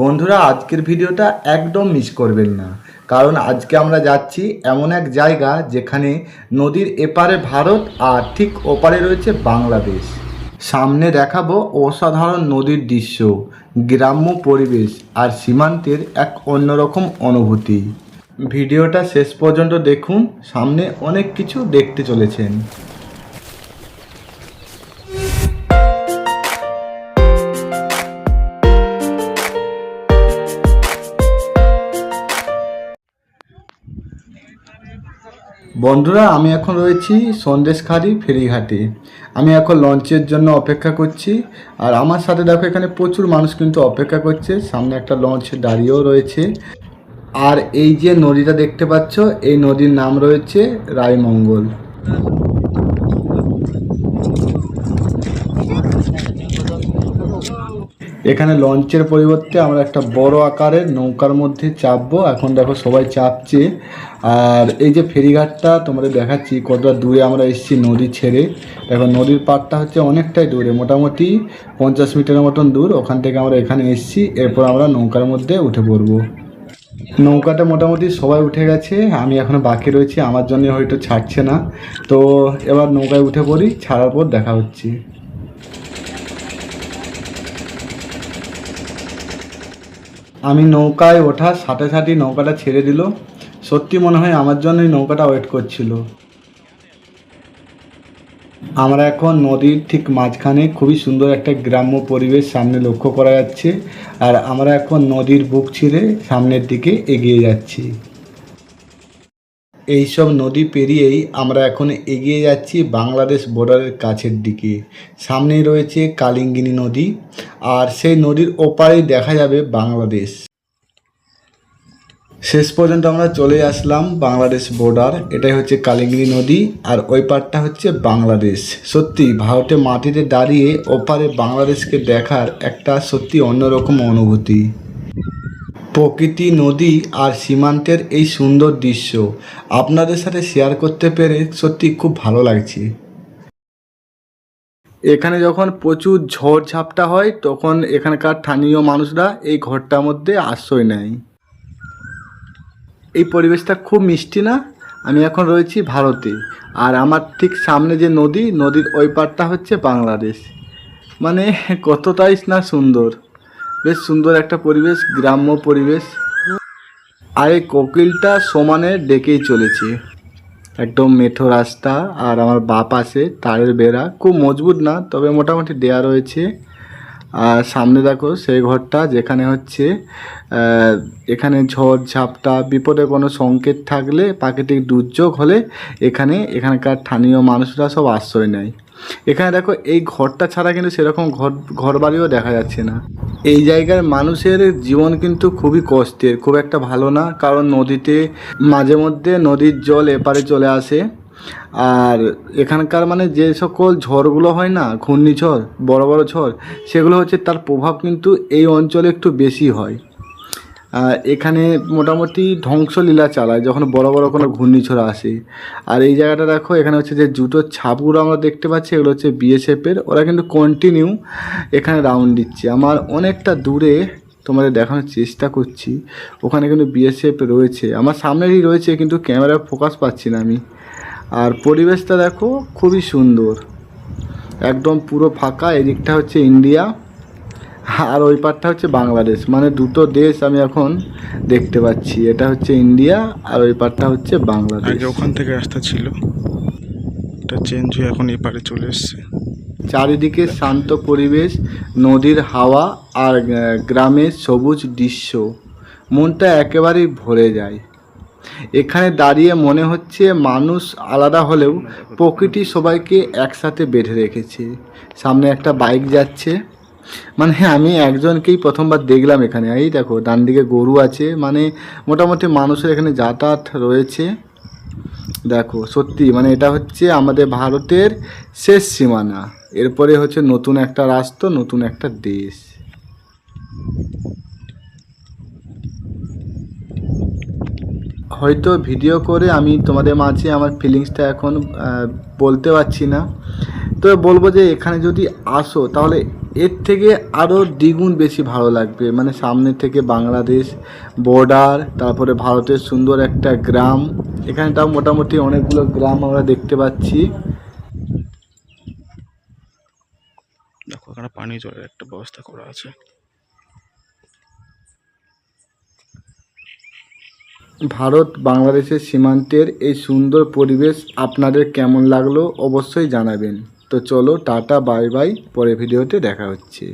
বন্ধুরা, আজকের ভিডিওটা একদম মিস করবেন না, কারণ আজকে আমরা যাচ্ছি এমন এক জায়গা যেখানে নদীর এপারে ভারত আর ঠিক ওপারে রয়েছে বাংলাদেশ। সামনে দেখাবো অসাধারণ নদীর দৃশ্য, গ্রাম্য পরিবেশ আর সীমান্তের এক অন্যরকম অনুভূতি। ভিডিওটা শেষ পর্যন্ত দেখুন, সামনে অনেক কিছু দেখতে চলেছেন। বন্ধুরা, আমি এখন রয়েছি সন্দেশখালি ফেরিঘাটে। আমি এখন লঞ্চের জন্য অপেক্ষা করছি, আর আমার সাথে দেখো এখানে প্রচুর মানুষ কিন্তু অপেক্ষা করছে। সামনে একটা লঞ্চ দাঁড়িয়েও রয়েছে, আর এই যে নদীটা দেখতে পাচ্ছ, এই নদীর নাম রয়েছে রায়মঙ্গল। এখানে লঞ্চের পরিবর্তে আমরা একটা বড় আকারের নৌকার মধ্যে চাপবো। এখন দেখো সবাই চাপছে, আর এই যে ফেরিঘাটটা তোমাদের দেখাচ্ছি কতটা দূরে আমরা এসেছি নদী ছেড়ে। দেখো নদীর পাড়টা হচ্ছে অনেকটাই দূরে, মোটামুটি 50 মিটারের মতন দূর। ওখান থেকে আমরা এখানে এসেছি, এরপর আমরা নৌকার মধ্যে উঠে পড়বো। নৌকাটা মোটামুটি সবাই উঠে গেছে, আমি এখনো বাকি রয়েছি, আমার জন্য হয়তো ছাড়ছে না। তো এবার নৌকায় উঠে পড়ি, ছাড়ার পর দেখা হচ্ছে। আমি নৌকায় ওঠার সাথে সাথেই নৌকাটা ছেড়ে দিল। সত্যি মনে হয় আমার জন্যই নৌকাটা ওয়েট করছিল। আমরা এখন নদীর ঠিক মাঝখানে, খুবই সুন্দর একটা গ্রাম্য পরিবেশ সামনে লক্ষ্য করা যাচ্ছে। আর আমরা এখন নদীর বুক ছিঁড়ে সামনের দিকে এগিয়ে যাচ্ছি। এইসব নদী পেরিয়েই আমরা এখন এগিয়ে যাচ্ছি বাংলাদেশ বর্ডারের কাছের দিকে। সামনেই রয়েছে কালিঙ্গিনী নদী, আর সেই নদীর ওপারেই দেখা যাবে বাংলাদেশ। শেষ পর্যন্ত আমরা চলে আসলাম বাংলাদেশ বর্ডার। এটাই হচ্ছে কালিঙ্গিনী নদী, আর ওই পারটা হচ্ছে বাংলাদেশ। সত্যি ভারতের মাটিতে দাঁড়িয়ে ওপারে বাংলাদেশকে দেখার একটা সত্যি অন্যরকম অনুভূতি। প্রকৃতি, নদী আর সীমান্তের এই সুন্দর দৃশ্য আপনাদের সাথে শেয়ার করতে পেরে সত্যি খুব ভালো লাগছে। এখানে যখন প্রচুর ঝড় ঝাপটা হয়, তখন এখানকার স্থানীয় মানুষরা এই ঘরটার মধ্যে আশ্রয় নেয়। এই পরিবেশটা খুব মিষ্টি না? আমি এখন রয়েছি ভারতে, আর আমার ঠিক সামনে যে নদী, নদীর ওই পারটা হচ্ছে বাংলাদেশ। মানে কতটাই না সুন্দর, বেশ সুন্দর একটা পরিবেশ, গ্রাম্য পরিবেশ। আর এই কোকিলটা সমানে ডেকেই চলেছে। একদম মেঠো রাস্তা, আর আমার বাঁ পাশে তারের বেড়া, খুব মজবুত না তবে মোটামুটি দেয়া রয়েছে। আর সামনে দেখো সেই ঘরটা যেখানে হচ্ছে এখানে ঝড় ঝাপটা, বিপদে কোনো সংকেত থাকলে, প্রাকৃতিক দুর্যোগ হলে এখানকার স্থানীয় মানুষরা সব আশ্রয় নেয়। এখানে দেখো এই ঘরটা ছাড়া কিন্তু সেরকম ঘর বাড়িও দেখা যাচ্ছে না। এই জায়গার মানুষের জীবন কিন্তু খুবই কষ্টের, খুব একটা ভালো না, কারণ নদীতে মাঝে মধ্যে নদীর জল এপারে চলে আসে। আর এখানকার মানে যে সকল ঝড়গুলো হয় না, ঘূর্ণিঝড়, বড় বড় ঝড়, সেগুলো হচ্ছে তার প্রভাব কিন্তু এই অঞ্চলে একটু বেশি হয়। এখানে মোটামুটি ধ্বংসলীলা চালায় যখন বড় বড় কোনো ঘূর্ণিঝড় আসে। আর এই জায়গাটা দেখো, এখানে হচ্ছে যে জুতোর ছাপগুলো আমরা দেখতে পাচ্ছি, এগুলো হচ্ছে বিএসএফের। ওরা কিন্তু কন্টিনিউ এখানে রাউন্ড দিচ্ছে। আমার অনেকটা দূরে তোমাদের দেখানোর চেষ্টা করছি, ওখানে কিন্তু বিএসএফ রয়েছে, আমার সামনেই রয়েছে, কিন্তু ক্যামেরায় ফোকাস পাচ্ছি না আমি। আর পরিবেশটা দেখো খুবই সুন্দর, একদম পুরো ফাঁকা। এদিকটা হচ্ছে ইন্ডিয়া, আর ওই পারটা হচ্ছে বাংলাদেশ। মানে দুটো দেশ আমি এখন দেখতে পাচ্ছি, এটা হচ্ছে ইন্ডিয়া আর ওই পারটা হচ্ছে বাংলাদেশ। আগে ওখান থেকে রাস্তা ছিল, এটা চেঞ্জ হয়ে এখন এই পারে চলে এসছে। চারিদিকে শান্ত পরিবেশ, নদীর হাওয়া আর গ্রামের সবুজ দৃশ্য, মনটা একেবারেই ভরে যায়। এখানে দাঁড়িয়ে মনে হচ্ছে মানুষ আলাদা হলেও প্রকৃতি সবাইকে একসাথে বেঁধে রেখেছে। সামনে একটা বাইক যাচ্ছে, মানে আমি একজনকেই প্রথমবার দেখলাম এখানে। এই দেখো ডান দিকে গরু আছে, মানে মোটামুটি মানুষের এখানে যাতায়াত রয়েছে। দেখো সত্যি মানে এটা হচ্ছে আমাদের ভারতের শেষ সীমানা, এরপরে হচ্ছে নতুন একটা রাষ্ট্র, নতুন একটা দেশ। হয়তো ভিডিও করে আমি তোমাদের মাঝে আমার ফিলিংসটা এখন বলতে পারছি না, তো বলবো যে এখানে যদি আসো তাহলে এর থেকে আরও দ্বিগুণ বেশি ভালো লাগবে। মানে সামনে থেকে বাংলাদেশ বর্ডার, তারপরে ভারতের সুন্দর একটা গ্রাম, এখানটাও মোটামুটি অনেকগুলো গ্রাম আমরা দেখতে পাচ্ছি। দেখো এখানে পানি জলের একটা ব্যবস্থা করা আছে। ভারত বাংলাদেশের সীমান্তের এই সুন্দর পরিবেশ আপনাদের কেমন লাগলো অবশ্যই জানাবেন। তো চলো টাটা বাই বাই, পরের ভিডিওতে দেখা হচ্ছে।